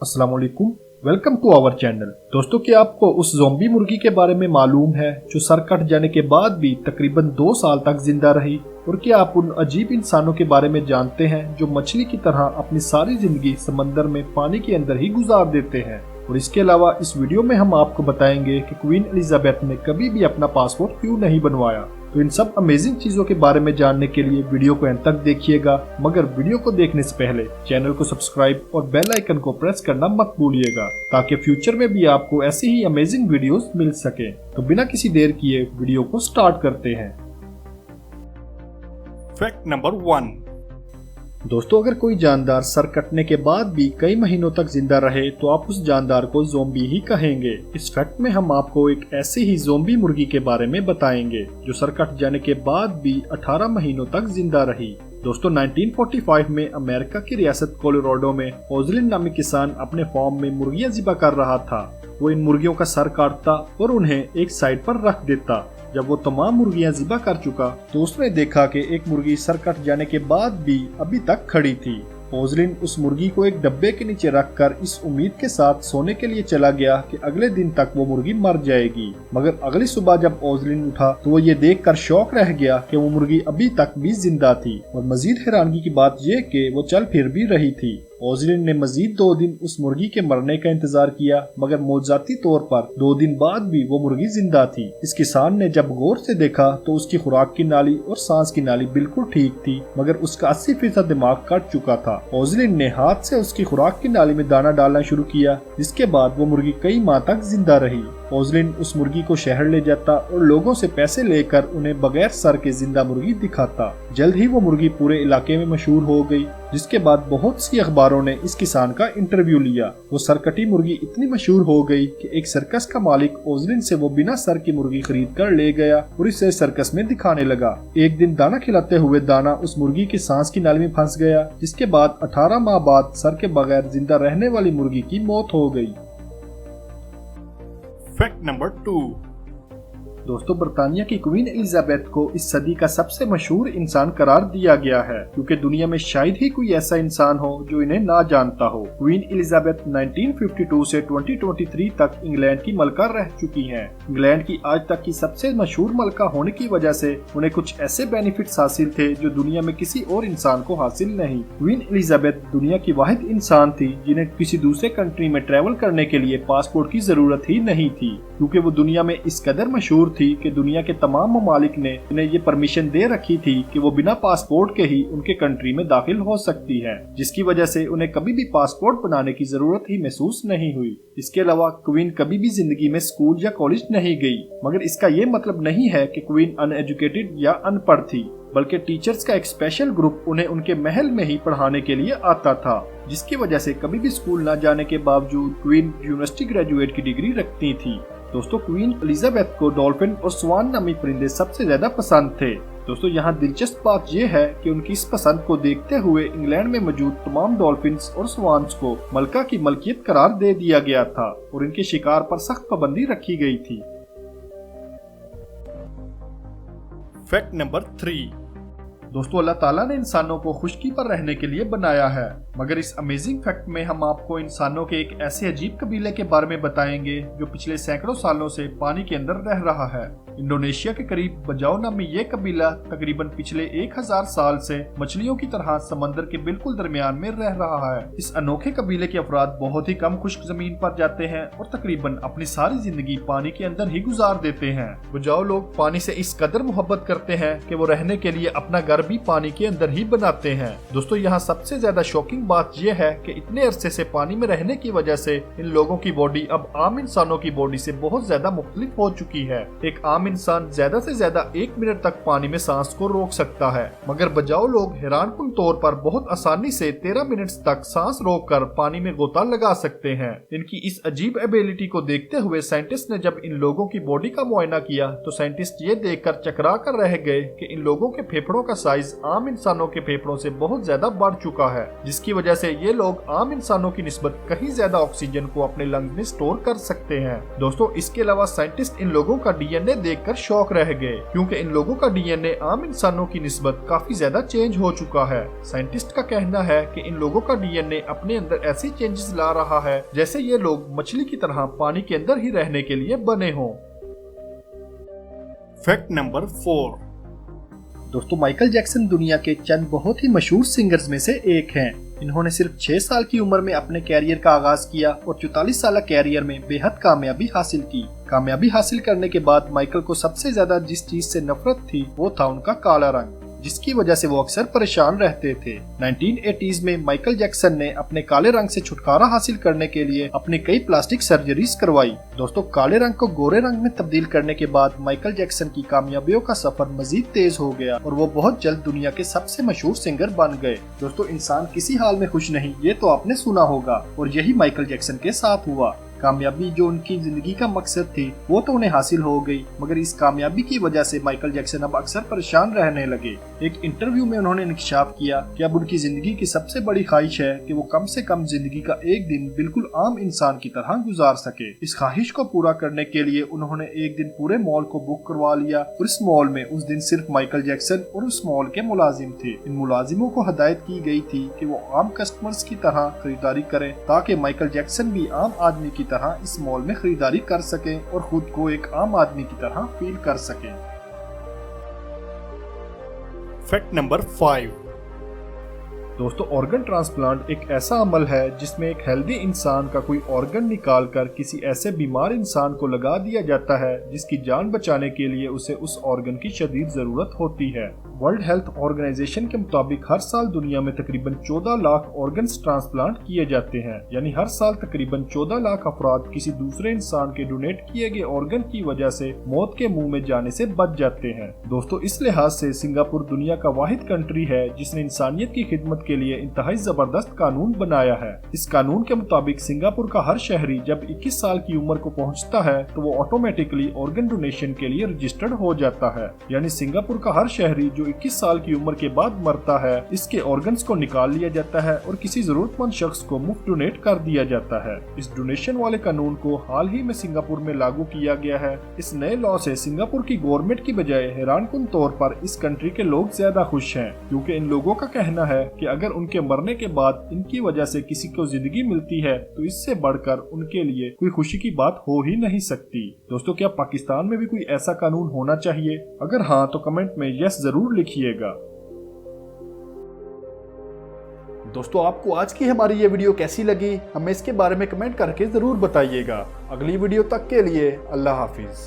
अस्सलाम वालेकुम, welcome to our channel. दोस्तों, क्या आपको उस ज़ॉम्बी मुर्गी के बारे में मालूम है जो सर कट जाने के बाद भी तकरीबन 2 साल तक जिंदा रही? और क्या आप उन अजीब इंसानों के बारे में जानते हैं जो मछली की तरह अपनी सारी जिंदगी समंदर में पानी के अंदर ही गुजार देते हैं? और इसके अलावा इस वीडियो में हम आपको बताएंगे कि क्वीन एलिजाबेथ ने कभी भी अपना पासपोर्ट क्यों नहीं बनवाया। तो इन सब अमेजिंग चीजों के बारे में जानने के लिए वीडियो को अंत तक देखिएगा, मगर वीडियो को देखने से पहले चैनल को सब्सक्राइब और बेल आइकन को प्रेस करना मत भूलिएगा, ताकि फ्यूचर में भी आपको ऐसी ही अमेजिंग वीडियोस मिल सके। तो बिना किसी देर किए वीडियो को स्टार्ट करते हैं। Fact number 1। दोस्तों, अगर कोई जानदार सर कटने के बाद भी कई महीनों तक जिंदा रहे तो आप उस जानदार को ज़ॉम्बी ही कहेंगे। इस फैक्ट में हम आपको एक ऐसी ही ज़ॉम्बी मुर्गी के बारे में बताएंगे जो सर कट जाने के बाद भी 18 महीनों तक जिंदा रही। दोस्तों, 1945 में अमेरिका की रियासत कोलोराडो में ओजलिन नामी किसान अपने फार्म में मुर्गियां ज़िबा कर रहा था। वो इन मुर्गियों का सर काटता और उन्हें एक साइड पर रख देता। जब वो तमाम मुर्गियां ज़िबा कर चुका तो उसने देखा कि एक मुर्गी सर कट जाने के बाद भी अभी तक खड़ी थी। ओजलिन उस मुर्गी को एक डब्बे के नीचे रखकर इस उम्मीद के साथ सोने के लिए चला गया कि अगले दिन तक वो मुर्गी मर जाएगी। मगर अगली सुबह जब ओजलिन उठा तो वो ये देखकर शौक रह गया कि वो मुर्गी अभी तक भी जिंदा थी। और मजीद हैरानगी की बात यह कि वो चल फिर भी रही थी। ओजलिन ने मजीद 2 दिन उस मुर्गी के मरने का इंतजार किया, मगर मौजूदाती तौर पर 2 दिन बाद भी वो मुर्गी जिंदा थी। इस किसान ने जब गौर से देखा तो उसकी खुराक की नाली और सांस की नाली बिल्कुल ठीक थी, मगर उसका 80% दिमाग कट चुका था। ओजलिन ने हाथ से उसकी खुराक की नाली में दाना डालना शुरू किया, जिसके बाद वो मुर्गी कई माह तक जिंदा रही। ओजलिन उस मुर्गी को शहर ले जाता और लोगों से पैसे लेकर उन्हें बगैर सर के जिंदा मुर्गी दिखाता। जल्द ही वो मुर्गी पूरे इलाके में मशहूर हो गई, जिसके बाद बहुत सी अखबारों ने इस किसान का इंटरव्यू लिया। वो सरकटी मुर्गी इतनी मशहूर हो गई कि एक सर्कस का मालिक ओजलिन से वो बिना सर की मुर्गी खरीद कर ले गया और इसे सर्कस में दिखाने लगा। एक दिन दाना खिलाते हुए दाना उस मुर्गी की सांस की नाली में फंस गया, जिसके बाद 18 माह बाद सर के बगैर जिंदा रहने वाली मुर्गी की मौत हो गई। Fact number 2। दोस्तों, बर्तानिया की क्वीन एलिजाबेथ को इस सदी का सबसे मशहूर इंसान करार दिया गया है, क्योंकि दुनिया में शायद ही कोई ऐसा इंसान हो जो इन्हें ना जानता हो। क्वीन एलिजाबेथ 1952 से 2023 तक इंग्लैंड की मलका रह चुकी हैं। इंग्लैंड की आज तक की सबसे मशहूर मलका होने की वजह से उन्हें कुछ ऐसे बेनिफिट्स हासिल थे जो दुनिया में किसी और इंसान को हासिल नहीं। क्वीन एलिजाबेथ दुनिया की वाहिद इंसान थी जिन्हें किसी दूसरे कंट्री में ट्रेवल करने के लिए पासपोर्ट की जरूरत ही नहीं थी, क्योंकि वो दुनिया में इस कदर मशहूर थी कि दुनिया के तमाम ममालिक ने उन्हें ये परमिशन दे रखी थी कि वो बिना पासपोर्ट के ही उनके कंट्री में दाखिल हो सकती है, जिसकी वजह से उन्हें कभी भी पासपोर्ट बनाने की जरूरत ही महसूस नहीं हुई। इसके अलावा क्वीन कभी भी जिंदगी में स्कूल या कॉलेज नहीं गई, मगर इसका ये मतलब नहीं है कि क्वीन अनएजुकेटेड या अनपढ़ थी, बल्कि टीचर्स का एक स्पेशल ग्रुप उन्हें उनके महल में ही पढ़ाने के लिए आता था, जिसकी वजह से कभी भी स्कूल न जाने के बावजूद क्वीन यूनिवर्सिटी ग्रेजुएट की डिग्री रखती थी। दोस्तों, क्वीन एलिजाबेथ को डॉल्फिन और स्वान नामी परिंदे सबसे ज्यादा पसंद थे। दोस्तों, यहाँ दिलचस्प बात यह है कि उनकी इस पसंद को देखते हुए इंग्लैंड में मौजूद तमाम डॉल्फिन्स और स्वान्स को मलका की मलकियत करार दे दिया गया था और इनके शिकार पर सख्त पाबंदी रखी गई थी। Fact number 3। दोस्तों, अल्लाह ताला ने इंसानों को खुश्की पर रहने के लिए बनाया है, मगर इस अमेजिंग फैक्ट में हम आपको इंसानों के एक ऐसे अजीब कबीले के बारे में बताएंगे जो पिछले सैकड़ों सालों से पानी के अंदर रह रहा है। इंडोनेशिया के करीब बजाओ नामी ये कबीला तकरीबन पिछले 1000 साल से मछलियों की तरह समंदर के बिल्कुल दरमियान में रह रहा है। इस अनोखे कबीले के अफराद बहुत ही कम खुश्क जमीन पर जाते हैं और तकरीबन अपनी सारी जिंदगी पानी के अंदर ही गुजार देते हैं। बजाओ लोग पानी से इस कदर मोहब्बत करते हैं कि वो रहने के लिए अपना घर भी पानी के अंदर ही बनाते हैं। दोस्तों, यहाँ सबसे ज्यादा शॉकिंग बात यह है कि इतने अरसे से पानी में रहने की वजह से इन लोगों की बॉडी अब आम इंसानों की बॉडी से बहुत ज्यादा मुख्तलिफ हो चुकी है। एक आम इंसान ज्यादा से ज्यादा 1 मिनट तक पानी में सांस को रोक सकता है, मगर बजाओ लोग हैरानकुन तौर पर बहुत आसानी से 13 मिनट तक सांस रोक कर पानी में गोता लगा सकते हैं। इनकी इस अजीब एबिलिटी को देखते हुए साइंटिस्ट ने जब इन लोगों की बॉडी का मुआयना किया तो साइंटिस्ट ये देखकर चकरा कर रह गए कि इन लोगों के फेफड़ों का साइज आम इंसानों के फेफड़ों से बहुत ज्यादा बढ़ चुका है, जिसकी वजह से ये लोग आम इंसानों की निस्बत कहीं ज्यादा ऑक्सीजन को अपने लंग्स में स्टोर कर सकते हैं। दोस्तों, इसके अलावा साइंटिस्ट इन लोगों का डीएनए देखकर शॉक रह गए, क्योंकि इन लोगों का डीएनए आम इंसानों की निस्बत काफी ज्यादा चेंज हो चुका है। साइंटिस्ट का कहना है कि इन लोगों का डीएनए अपने अंदर ऐसे चेंजेस ला रहा है जैसे ये लोग मछली की तरह पानी के अंदर ही रहने के लिए बने हों। Fact number 4। दोस्तों, माइकल जैक्सन दुनिया के चंद बहुत ही मशहूर सिंगर्स में से एक हैं। इन्होंने सिर्फ 6 साल की उम्र में अपने कैरियर का आगाज किया और 44 साल कैरियर में बेहद कामयाबी हासिल की। कामयाबी हासिल करने के बाद माइकल को सबसे ज्यादा जिस चीज से नफरत थी वो था उनका काला रंग, जिसकी वजह से वो अक्सर परेशान रहते थे। 1980s में माइकल जैक्सन ने अपने काले रंग से छुटकारा हासिल करने के लिए अपनी कई प्लास्टिक सर्जरीज करवाई। दोस्तों, काले रंग को गोरे रंग में तब्दील करने के बाद माइकल जैक्सन की कामयाबियों का सफर मजीद तेज हो गया और वो बहुत जल्द दुनिया के सबसे मशहूर सिंगर बन गए। दोस्तों, इंसान किसी हाल में खुश नहीं, ये तो आपने सुना होगा, और यही माइकल जैक्सन के साथ हुआ। कामयाबी जो उनकी जिंदगी का मकसद थी वो तो उन्हें हासिल हो गई, मगर इस कामयाबी की वजह से माइकल जैक्सन अब अक्सर परेशान रहने लगे। एक इंटरव्यू में उन्होंने इंकशाफ किया कि अब उनकी जिंदगी की सबसे बड़ी ख्वाहिश है कि वो कम से कम जिंदगी का एक दिन बिल्कुल आम इंसान की तरह गुजार सके। इस ख्वाहिश को पूरा करने के लिए उन्होंने एक दिन पूरे मॉल को बुक करवा लिया और इस मॉल में उस दिन सिर्फ माइकल जैक्सन और उस मॉल के मुलाजिम थे। इन मुलाजिमों को हदायत की गई थी कि वो आम कस्टमर्स की तरह खरीदारी करें ताकि माइकल जैक्सन भी आम आदमी की तरह इस मॉल में खरीदारी कर सके और खुद को एक आम आदमी की तरह फील कर सके। Fact number 5। दोस्तों, ऑर्गन ट्रांसप्लांट एक ऐसा अमल है जिसमें एक हेल्दी इंसान का कोई ऑर्गन निकालकर किसी ऐसे बीमार इंसान को लगा दिया जाता है जिसकी जान बचाने के लिए उसे उस ऑर्गन की शदीद जरूरत होती है। वर्ल्ड हेल्थ ऑर्गेनाइजेशन के मुताबिक हर साल दुनिया में तकरीबन 14 लाख ऑर्गन ट्रांसप्लांट किए जाते हैं, यानी हर साल तकरीबन 14 लाख अफराद किसी दूसरे इंसान के डोनेट किए गए ऑर्गन की वजह से मौत के मुंह में जाने से बच जाते हैं। दोस्तों, इस लिहाज से सिंगापुर दुनिया का वाहिद कंट्री है जिसने इंसानियत की खिदमत के लिए इंतहाई जबरदस्त कानून बनाया है। इस कानून के मुताबिक सिंगापुर का हर शहरी जब 21 साल की उम्र को पहुंचता है तो वो ऑटोमेटिकली ऑर्गन डोनेशन के लिए रजिस्टर्ड हो जाता है, यानी सिंगापुर का हर शहरी जो 21 साल की उम्र के बाद मरता है इसके ऑर्गन्स को निकाल लिया जाता है और किसी जरूरतमंद शख्स को मुफ्त डोनेट कर दिया जाता है। इस डोनेशन वाले कानून को हाल ही में सिंगापुर में लागू किया गया है। इस नए लॉ से सिंगापुर की गवर्नमेंट की बजाय हैरानकुन तौर पर इस कंट्री के लोग ज्यादा खुश हैं, क्योंकि इन लोगों का कहना है कि अगर उनके मरने के बाद इनकी वजह से किसी को जिंदगी मिलती है तो इससे बढ़कर उनके लिए कोई खुशी की बात हो ही नहीं सकती। दोस्तों, क्या पाकिस्तान में भी कोई ऐसा कानून होना चाहिए? अगर हाँ तो कमेंट में यस जरूर लिखिएगा। दोस्तों, आपको आज की हमारी ये वीडियो कैसी लगी हमें इसके बारे में कमेंट करके जरूर बताइएगा। अगली वीडियो तक के लिए अल्लाह हाफिज।